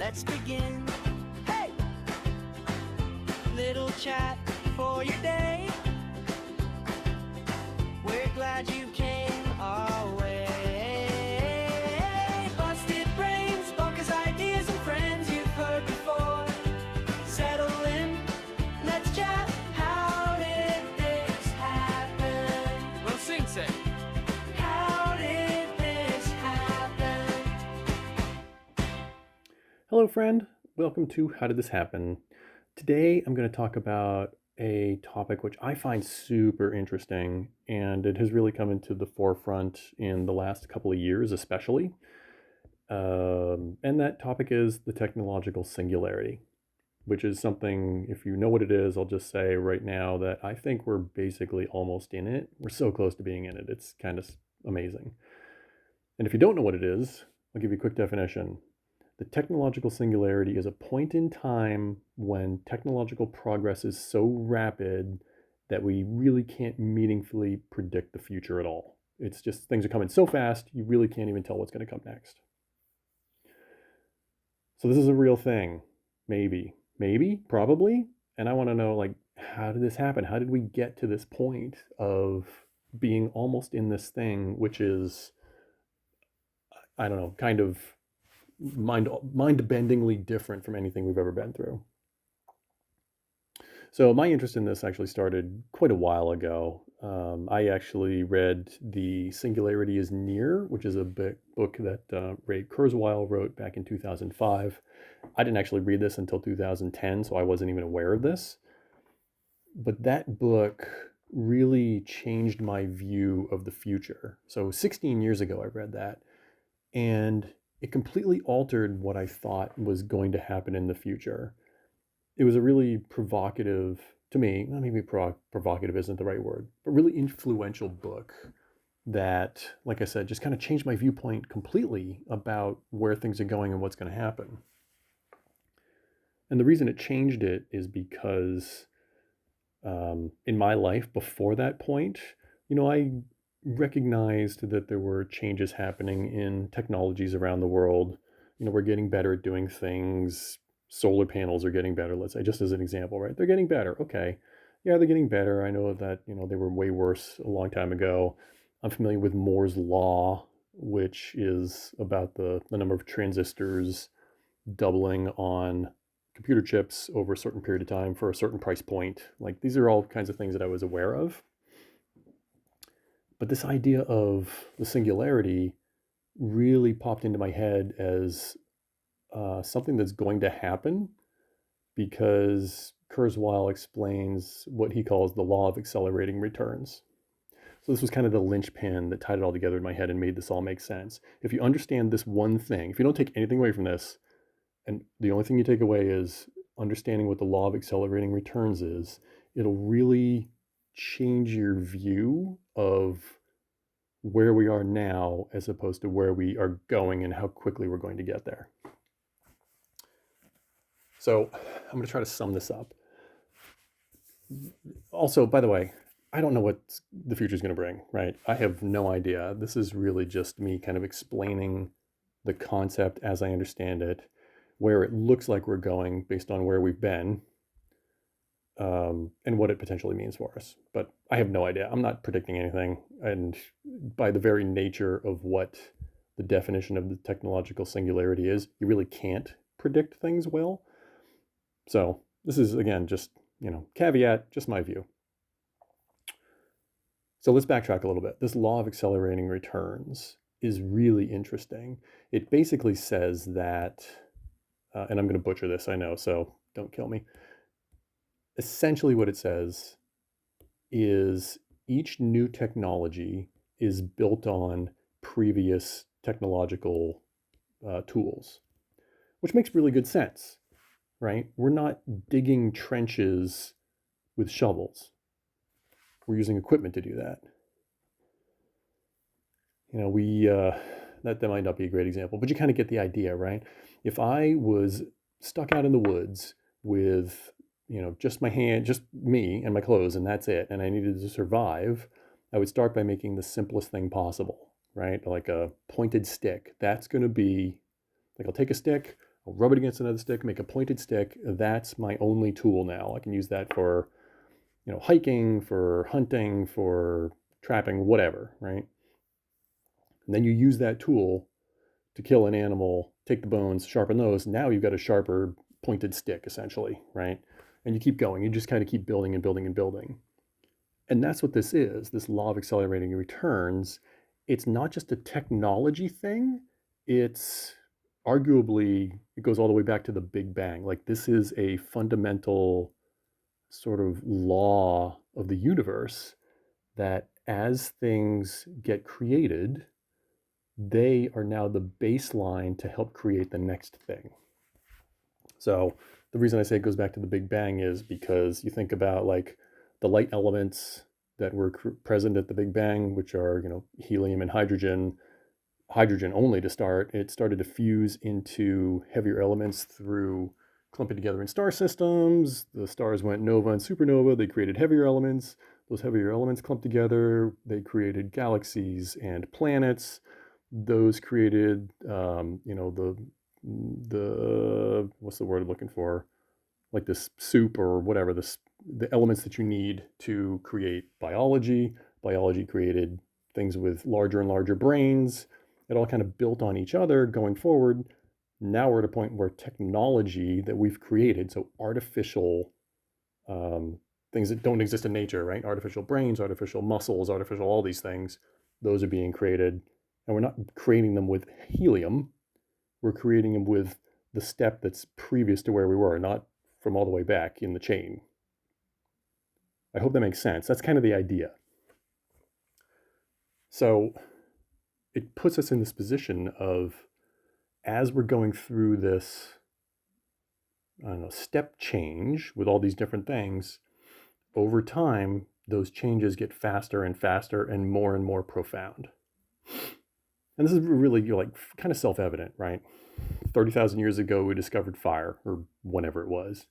let's begin. Hey! Little chat for your day. We're glad you came our way. Busted brains, bonkers ideas and friends you've heard before. Settle in, let's chat. How did this happen? Well, sing say. How did this happen? Hello, friend. Welcome to How Did This Happen? Today, I'm going to talk about a topic which I find super interesting, and it has really come into the forefront in the last couple of years, especially. And that topic is the technological singularity, which is something, if you know what it is, I'll just say right now that I think we're basically almost in it. We're so close to being in it. It's kind of amazing. And if you don't know what it is, I'll give you a quick definition. The technological singularity is a point in time when technological progress is so rapid that we really can't meaningfully predict the future at all. It's just things are coming so fast, you really can't even tell what's going to come next. So this is a real thing. Maybe, probably. And I want to know, like, how did this happen? How did we get to this point of being almost in this thing, which is, I don't know, kind of mind-bendingly different from anything we've ever been through. So my interest in this actually started quite a while ago. I actually read The Singularity is Near, which is a book that Ray Kurzweil wrote back in 2005. I didn't actually read this until 2010, so I wasn't even aware of this. But that book really changed my view of the future. So 16 years ago, I read that, and it completely altered what I thought was going to happen in the future. It was a really provocative, to me, not maybe provocative isn't the right word, but really influential book that, like I said, just kind of changed my viewpoint completely about where things are going and what's going to happen. And the reason it changed it is because in my life before that point, I recognized that there were changes happening in technologies around the world. We're getting better at doing things. Solar panels are getting better, let's say, just as an example, right? They're getting better. Okay. Yeah, they're getting better. I know that, they were way worse a long time ago. I'm familiar with Moore's Law, which is about the number of transistors doubling on computer chips over a certain period of time for a certain price point. Like, these are all kinds of things that I was aware of. But this idea of the singularity really popped into my head as something that's going to happen, because Kurzweil explains what he calls the law of accelerating returns. So this was kind of the linchpin that tied it all together in my head and made this all make sense. If you understand this one thing, if you don't take anything away from this, and the only thing you take away is understanding what the law of accelerating returns is, it'll really change your view of where we are now as opposed to where we are going and how quickly we're going to get there. So I'm going to try to sum this up. Also, by the way, I don't know what the future is going to bring, right? I have no idea. This is really just me kind of explaining the concept as I understand it, where it looks like we're going based on where we've been, and what it potentially means for us. But I have no idea. I'm not predicting anything. And by the very nature of what the definition of the technological singularity is, you really can't predict things well. So this is, again, just, caveat, just my view. So let's backtrack a little bit. This law of accelerating returns is really interesting. It basically says that, and I'm going to butcher this, I know, so don't kill me. Essentially what it says is each new technology is built on previous technological tools, which makes really good sense, right? We're not digging trenches with shovels. We're using equipment to do that. That might not be a great example, but you kind of get the idea, right? If I was stuck out in the woods with, just me and my clothes, and that's it, and I needed to survive, I would start by making the simplest thing possible, right? Like a pointed stick. That's going to be, like, I'll take a stick, I'll rub it against another stick, make a pointed stick. That's my only tool now. I can use that for, hiking, for hunting, for trapping, whatever, right? And then you use that tool to kill an animal, take the bones, sharpen those. Now you've got a sharper, pointed stick, essentially, right? And you keep going. You just kind of keep building and building and building. And that's what this is, this law of accelerating returns. It's not just a technology thing. It's arguably, it goes all the way back to the Big Bang. Like, this is a fundamental sort of law of the universe that as things get created, they are now the baseline to help create the next thing. So the reason I say it goes back to the Big Bang is because you think about like the light elements that were present at the Big Bang, which are, helium and hydrogen only to start. It started to fuse into heavier elements through clumping together in star systems. The stars went nova and supernova. They created heavier elements. Those heavier elements clumped together. They created galaxies and planets. Those created, the what's the word I'm looking for? Like this soup or whatever, the elements that you need to create biology. Biology created things with larger and larger brains. It all kind of built on each other going forward. Now we're at a point where technology that we've created, so artificial things that don't exist in nature, right? Artificial brains, artificial muscles, artificial all these things, those are being created. And we're not creating them with helium. We're creating them with the step that's previous to where we were, not from all the way back in the chain. I hope that makes sense. That's kind of the idea. So it puts us in this position of, as we're going through this, step change with all these different things, over time, those changes get faster and faster and more profound. And this is really like kind of self-evident, right? 30,000 years ago, we discovered fire, or whenever it was.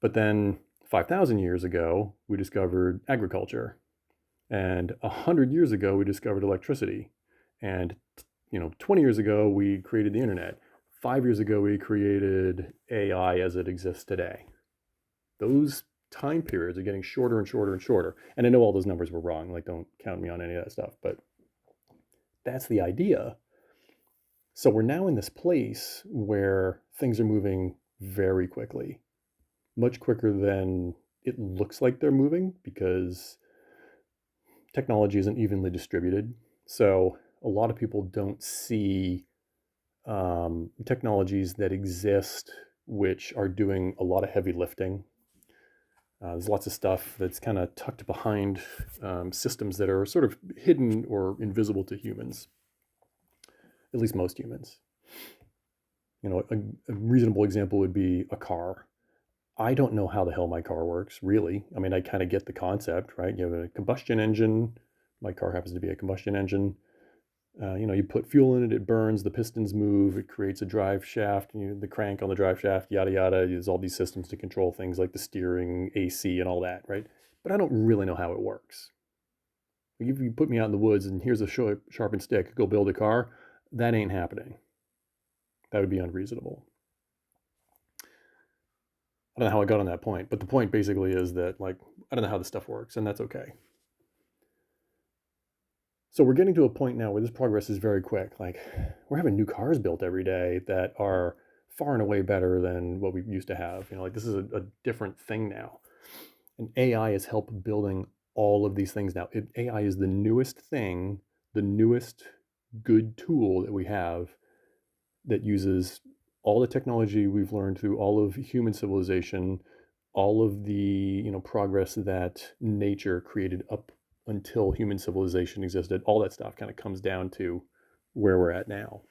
But then 5,000 years ago, we discovered agriculture. And 100 years ago, we discovered electricity. And 20 years ago, we created the internet. 5 years ago, we created AI as it exists today. Those time periods are getting shorter and shorter and shorter. And I know all those numbers were wrong. Like, don't count me on any of that stuff. But that's the idea. So we're now in this place where things are moving very quickly, much quicker than it looks like they're moving, because technology isn't evenly distributed. So a lot of people don't see technologies that exist which are doing a lot of heavy lifting. There's lots of stuff that's kind of tucked behind systems that are sort of hidden or invisible to humans, at least most humans. A reasonable example would be a car. I don't know how the hell my car works, really. I mean, I kind of get the concept, right? You have a combustion engine. My car happens to be a combustion engine. You put fuel in it, it burns, the pistons move, it creates a drive shaft, the crank on the drive shaft, yada, yada. There's all these systems to control things like the steering, AC, and all that, right? But I don't really know how it works. If you put me out in the woods and here's a sharpened stick, go build a car, that ain't happening. That would be unreasonable. I don't know how I got on that point, but the point basically is that, like, I don't know how this stuff works, and that's okay. So we're getting to a point now where this progress is very quick. Like, we're having new cars built every day that are far and away better than what we used to have. Like, this is a different thing now. And AI has helped building all of these things now. AI is the newest thing, the newest good tool that we have that uses all the technology we've learned through all of human civilization, all of the progress that nature created up until human civilization existed. All that stuff kind of comes down to where we're at now.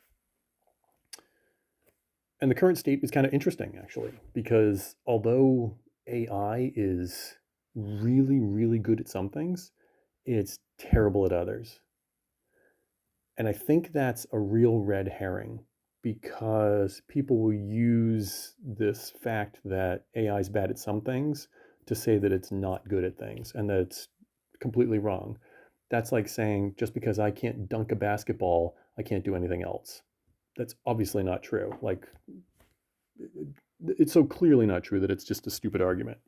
And the current state is kind of interesting, actually, because although AI is really, really good at some things, it's terrible at others. And I think that's a real red herring, because people will use this fact that AI is bad at some things to say that it's not good at things, and that it's completely wrong. That's like saying, just because I can't dunk a basketball, I can't do anything else. That's obviously not true. Like, it's so clearly not true that it's just a stupid argument.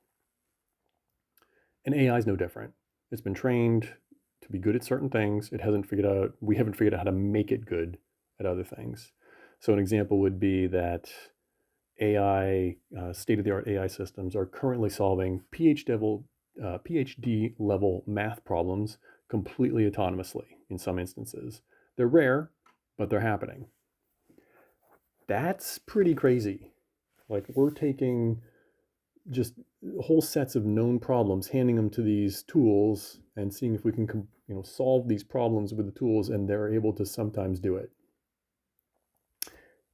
And AI is no different. It's been trained to be good at certain things. We haven't figured out how to make it good at other things. So an example would be that state of the art AI systems are currently solving PhD level math problems completely autonomously in some instances. They're rare, but they're happening. That's pretty crazy. Like, we're taking just whole sets of known problems, handing them to these tools, and seeing if we can, solve these problems with the tools, and they're able to sometimes do it.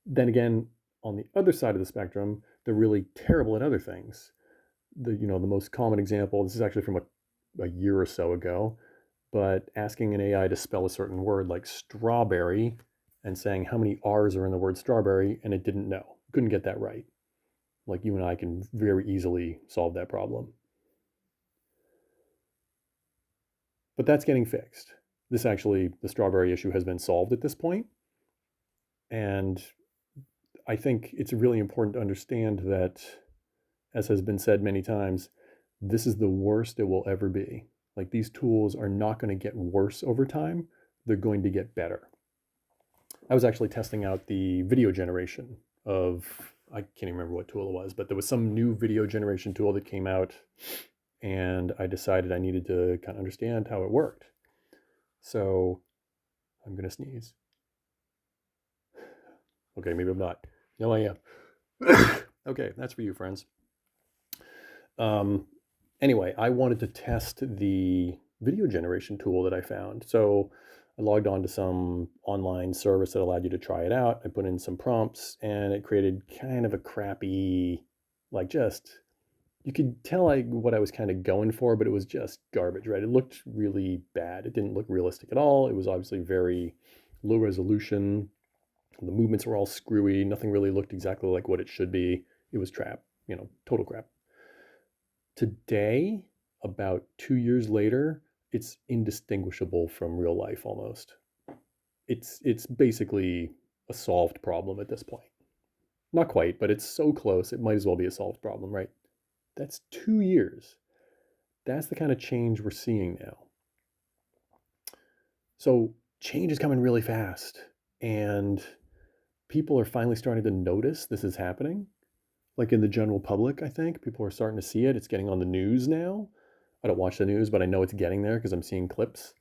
Then again, on the other side of the spectrum, they're really terrible at other things. The most common example. This is actually from a year or so ago, but asking an AI to spell a certain word like strawberry, and saying how many R's are in the word strawberry, and it didn't know. Couldn't get that right. Like, you and I can very easily solve that problem. But that's getting fixed. The strawberry issue has been solved at this point. And I think it's really important to understand that, as has been said many times, this is the worst it will ever be. Like, these tools are not going to get worse over time. They're going to get better. I was actually testing out the video generation of, I can't even remember what tool it was, but there was some new video generation tool that came out, and I decided I needed to kind of understand how it worked. So I'm going to sneeze. Okay, maybe I'm not. No, I am. Okay, that's for you, friends. Anyway, I wanted to test the video generation tool that I found. So I logged on to some online service that allowed you to try it out. I put in some prompts, and it created kind of a crappy, you could tell what I was kind of going for, but it was just garbage, right? It looked really bad. It didn't look realistic at all. It was obviously very low resolution. The movements were all screwy. Nothing really looked exactly like what it should be. It was crap, total crap. Today, about 2 years later, it's indistinguishable from real life almost. It's basically a solved problem at this point. Not quite, but it's so close, it might as well be a solved problem, right? That's 2 years. That's the kind of change we're seeing now. So change is coming really fast, and people are finally starting to notice this is happening. Like, in the general public, I think people are starting to see it. It's getting on the news now. I don't watch the news, but I know it's getting there because I'm seeing clips.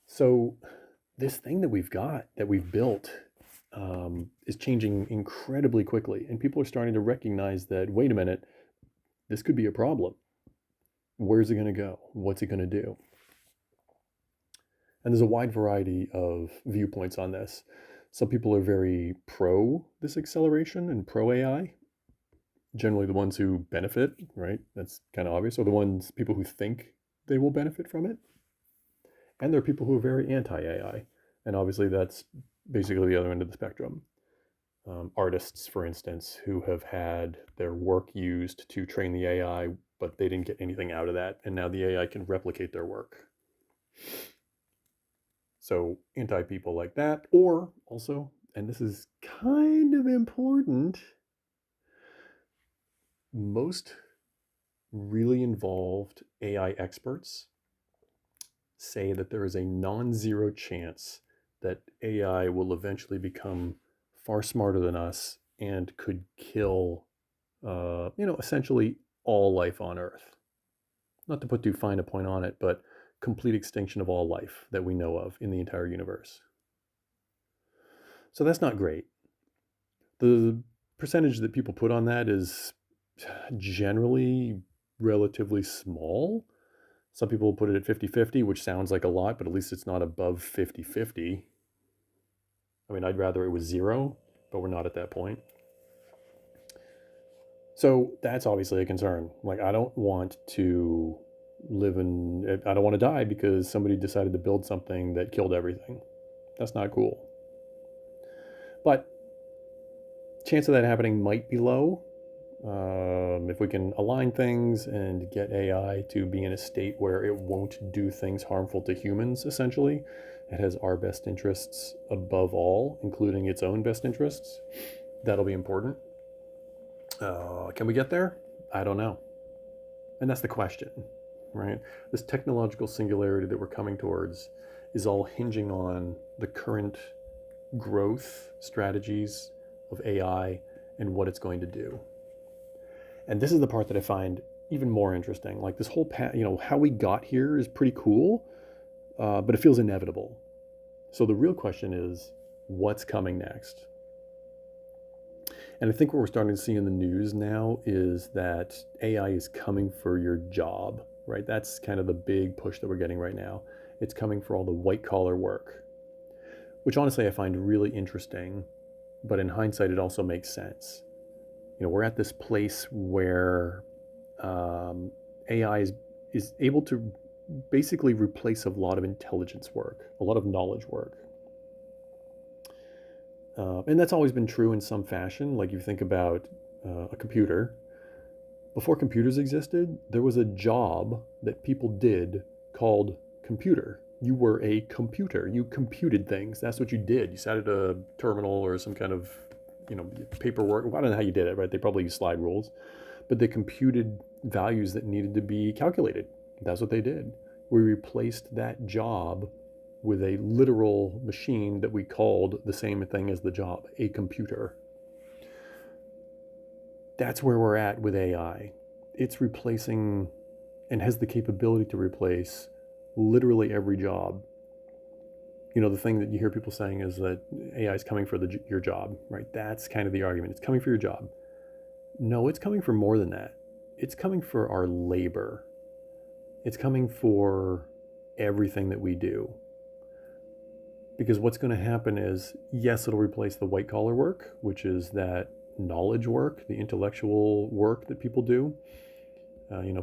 So this thing that we've built, is changing incredibly quickly, and people are starting to recognize that, wait a minute, this could be a problem. Where's it going to go? What's it going to do? And there's a wide variety of viewpoints on this. Some people are very pro this acceleration and pro AI. Generally, the ones who benefit, right? That's kind of obvious, or people who think they will benefit from it. And there are people who are very anti-AI. And obviously, that's basically the other end of the spectrum. Artists, for instance, who have had their work used to train the AI, but they didn't get anything out of that, and now the AI can replicate their work. So anti-people like that, or also, and this is kind of important, most really involved AI experts say that there is a non-zero chance that AI will eventually become far smarter than us and could kill, essentially all life on Earth. Not to put too fine a point on it, but complete extinction of all life that we know of in the entire universe. So that's not great. The percentage that people put on that is generally relatively small. Some people put it at 50-50, which sounds like a lot, but at least it's not above 50-50. I mean, I'd rather it was zero, but we're not at that point. So that's obviously a concern. Like, I don't want to I don't want to die because somebody decided to build something that killed everything. That's not cool. But chance of that happening might be low. If we can align things and get AI to be in a state where it won't do things harmful to humans, essentially, it has our best interests above all, including its own best interests. That'll be important. Can we get there? I don't know. And that's the question, right? This technological singularity that we're coming towards is all hinging on the current growth strategies of AI and what it's going to do. And this is the part that I find even more interesting. Like this whole path, how we got here is pretty cool, but it feels inevitable. So the real question is, what's coming next? And I think what we're starting to see in the news now is that AI is coming for your job, right? That's kind of the big push that we're getting right now. It's coming for all the white collar work, which honestly I find really interesting, but in hindsight, it also makes sense. We're at this place where AI is able to basically replace a lot of intelligence work, a lot of knowledge work. And that's always been true in some fashion. Like you think about a computer. Before computers existed, there was a job that people did called computer. You were a computer. You computed things. That's what you did. You sat at a terminal or some kind of, paperwork. I don't know how you did it, right? They probably used slide rules, but they computed values that needed to be calculated. That's what they did. We replaced that job with a literal machine that we called the same thing as the job, a computer. That's where we're at with AI. It's replacing and has the capability to replace literally every job. The thing that you hear people saying is that AI is coming for your job, right? That's kind of the argument. It's coming for your job. No, it's coming for more than that. It's coming for our labor. It's coming for everything that we do. Because what's going to happen is, yes, it'll replace the white collar work, which is that knowledge work, the intellectual work that people do.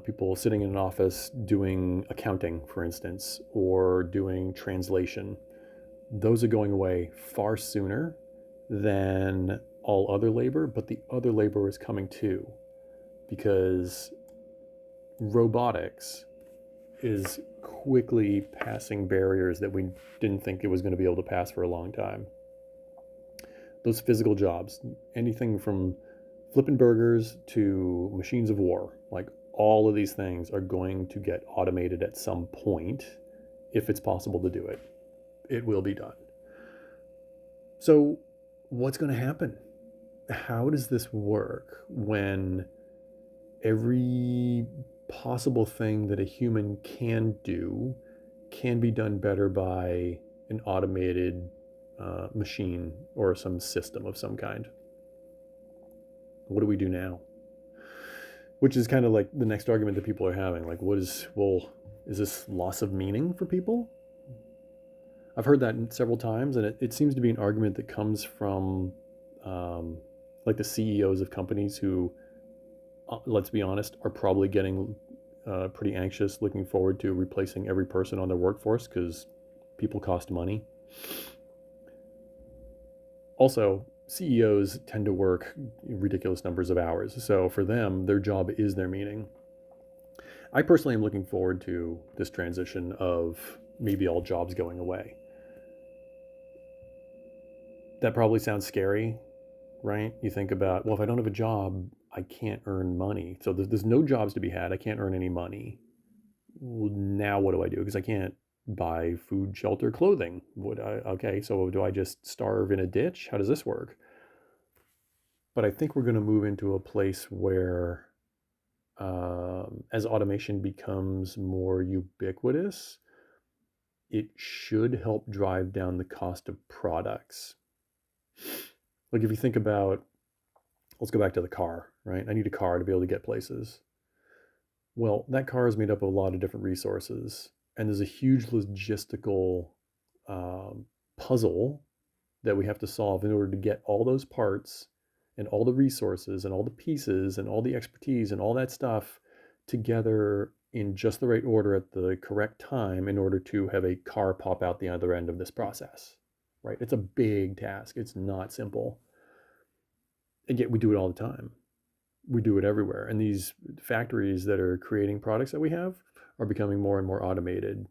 People sitting in an office doing accounting, for instance, or doing translation. Those are going away far sooner than all other labor, but the other labor is coming too, because robotics is quickly passing barriers that we didn't think it was going to be able to pass for a long time. Those physical jobs, anything from flipping burgers to machines of war, like all of these things are going to get automated at some point. If it's possible to do it, it will be done. So what's going to happen? How does this work when every possible thing that a human can do can be done better by an automated machine or some system of some kind? What do we do now? Which is kind of like the next argument that people are having. Like, is this loss of meaning for people? I've heard that several times, and it seems to be an argument that comes from like the CEOs of companies who, let's be honest, are probably getting pretty anxious, looking forward to replacing every person on their workforce because people cost money. Also, CEOs tend to work ridiculous numbers of hours. So for them, their job is their meaning. I personally am looking forward to this transition of maybe all jobs going away. That probably sounds scary, right? You think about, well, if I don't have a job, I can't earn money. So there's no jobs to be had. I can't earn any money. Well, now what do I do? Because I can't buy food, shelter, clothing. Okay, so do I just starve in a ditch? How does this work? But I think we're going to move into a place where as automation becomes more ubiquitous, it should help drive down the cost of products. Like if you think about, let's go back to the car, right? I need a car to be able to get places. Well, that car is made up of a lot of different resources, and there's a huge logistical puzzle that we have to solve in order to get all those parts and all the resources and all the pieces and all the expertise and all that stuff together in just the right order at the correct time in order to have a car pop out the other end of this process, right? It's a big task. It's not simple. And yet we do it all the time. We do it everywhere. And these factories that are creating products that we have are becoming more and more automated.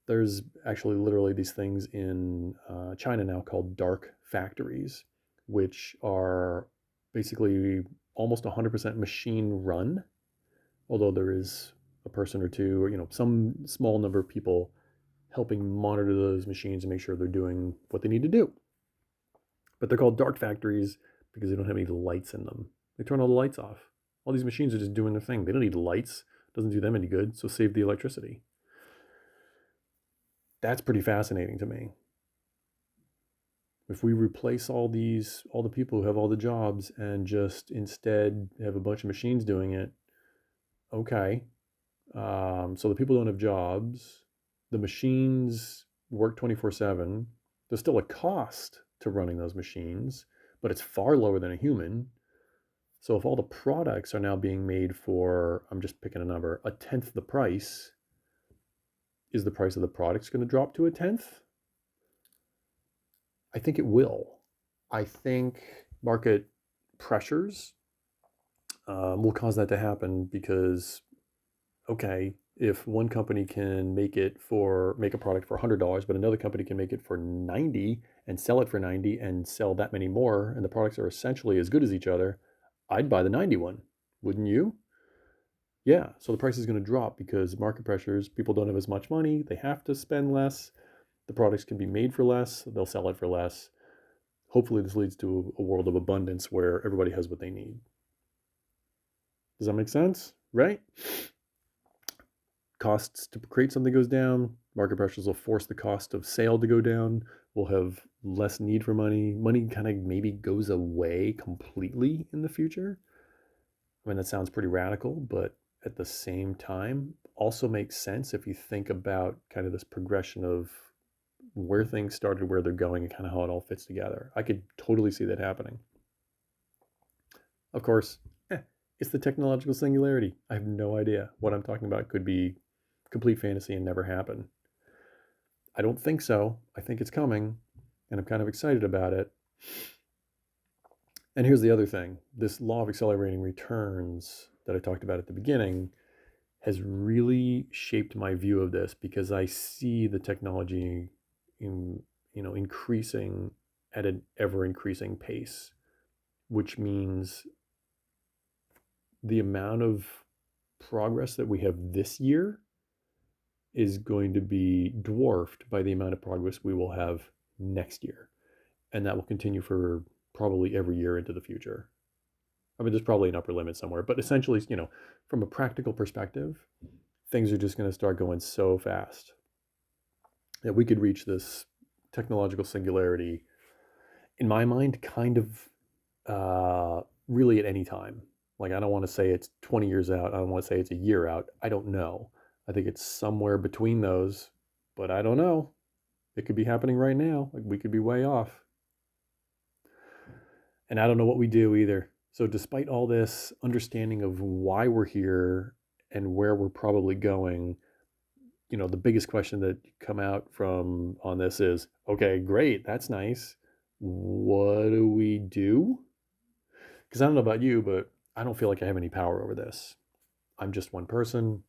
There's actually literally these things in China now called dark factories, which are basically almost 100% machine run, although there is a person or two, or some small number of people helping monitor those machines and make sure they're doing what they need to do. But they're called dark factories because they don't have any lights in them. They turn all the lights off. All these machines are just doing their thing. They don't need lights. It doesn't do them any good, so save the electricity. That's pretty fascinating to me. If we replace all the people who have all the jobs and just instead have a bunch of machines doing it, okay. So the people don't have jobs. The machines work 24/7. There's still a cost to running those machines, but it's far lower than a human. So if all the products are now being made for, I'm just picking a number, a tenth the price, is the price of the products going to drop to a tenth? I think it will. I think market pressures will cause that to happen because, okay, if one company can make a product for $100, but another company can make it for 90 and sell it for 90 and sell that many more, and the products are essentially as good as each other, I'd buy the 90 one, wouldn't you? Yeah, so the price is going to drop because market pressures, people don't have as much money, they have to spend less, the products can be made for less, they'll sell it for less. Hopefully this leads to a world of abundance where everybody has what they need. Does that make sense? Right? Costs to create something goes down, market pressures will force the cost of sale to go down, we'll have less need for money. Money kind of maybe goes away completely in the future. I mean, that sounds pretty radical, but at the same time, also makes sense if you think about kind of this progression of where things started, where they're going, and kind of how it all fits together. I could totally see that happening. Of course, it's the technological singularity. I have no idea. What I'm talking about could be complete fantasy and never happen. I don't think so. I think it's coming, and I'm kind of excited about it. And here's the other thing, this law of accelerating returns that I talked about at the beginning has really shaped my view of this because I see the technology increasing at an ever increasing pace, which means the amount of progress that we have this year is going to be dwarfed by the amount of progress we will have next year. And that will continue for probably every year into the future. I mean, there's probably an upper limit somewhere, but essentially, from a practical perspective, things are just going to start going so fast that we could reach this technological singularity, in my mind, kind of really at any time. Like, I don't want to say it's 20 years out. I don't want to say it's a year out. I don't know. I think it's somewhere between those, but I don't know. It could be happening right now. Like, we could be way off. And I don't know what we do either. So, despite all this understanding of why we're here and where we're probably going, the biggest question that come out from on this is, okay, great, that's nice. What do we do? Because I don't know about you, but I don't feel like I have any power over this. I'm just one person.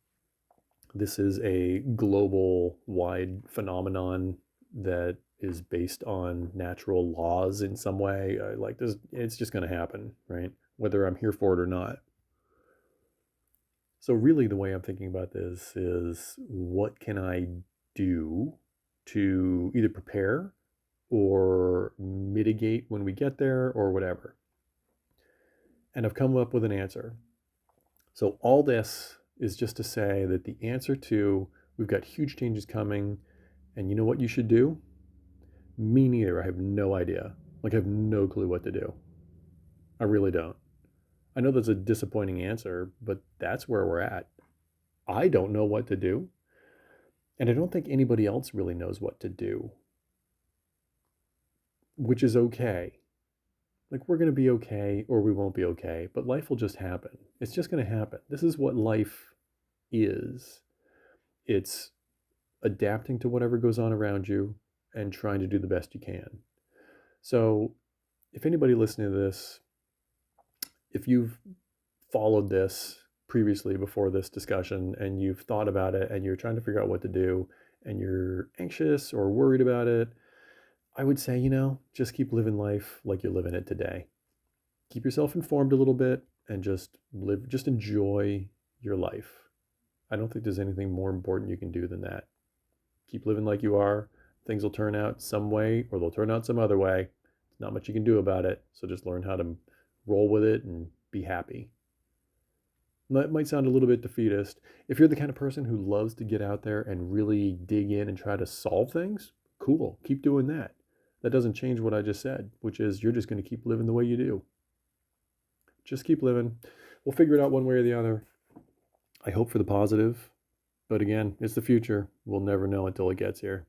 This is a global wide phenomenon that is based on natural laws in some way. Like this, it's just going to happen, right? Whether I'm here for it or not. So really the way I'm thinking about this is what can I do to either prepare or mitigate when we get there or whatever. And I've come up with an answer. So all this is just to say that the answer to we've got huge changes coming and you know what you should do? Me neither. I have no idea. Like I have no clue what to do. I really don't. I know that's a disappointing answer, but that's where we're at. I don't know what to do. And I don't think anybody else really knows what to do, which is okay. Like we're going to be okay or we won't be okay, but life will just happen. It's just going to happen. This is what life is. It's adapting to whatever goes on around you and trying to do the best you can. So, if anybody listening to this, if you've followed this previously before this discussion and you've thought about it and you're trying to figure out what to do and you're anxious or worried about it, I would say, just keep living life like you're living it today. Keep yourself informed a little bit and just enjoy your life. I don't think there's anything more important you can do than that. Keep living like you are. Things will turn out some way or they'll turn out some other way. There's not much you can do about it. So just learn how to roll with it and be happy. That might sound a little bit defeatist. If you're the kind of person who loves to get out there and really dig in and try to solve things, cool. Keep doing that. That doesn't change what I just said, which is you're just going to keep living the way you do. Just keep living. We'll figure it out one way or the other. I hope for the positive. But again, it's the future. We'll never know until it gets here.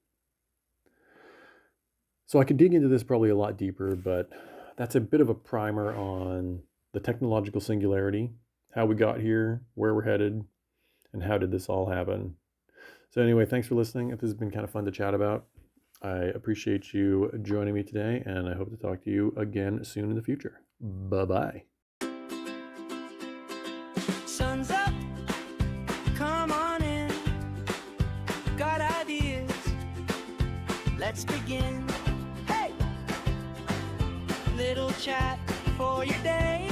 So I could dig into this probably a lot deeper, but that's a bit of a primer on the technological singularity, how we got here, where we're headed, and how did this all happen. So anyway, thanks for listening. If this has been kind of fun to chat about, I appreciate you joining me today, and I hope to talk to you again soon in the future. Bye-bye. Sun's up, come on in. Got ideas, let's begin. Hey! Little chat for your day.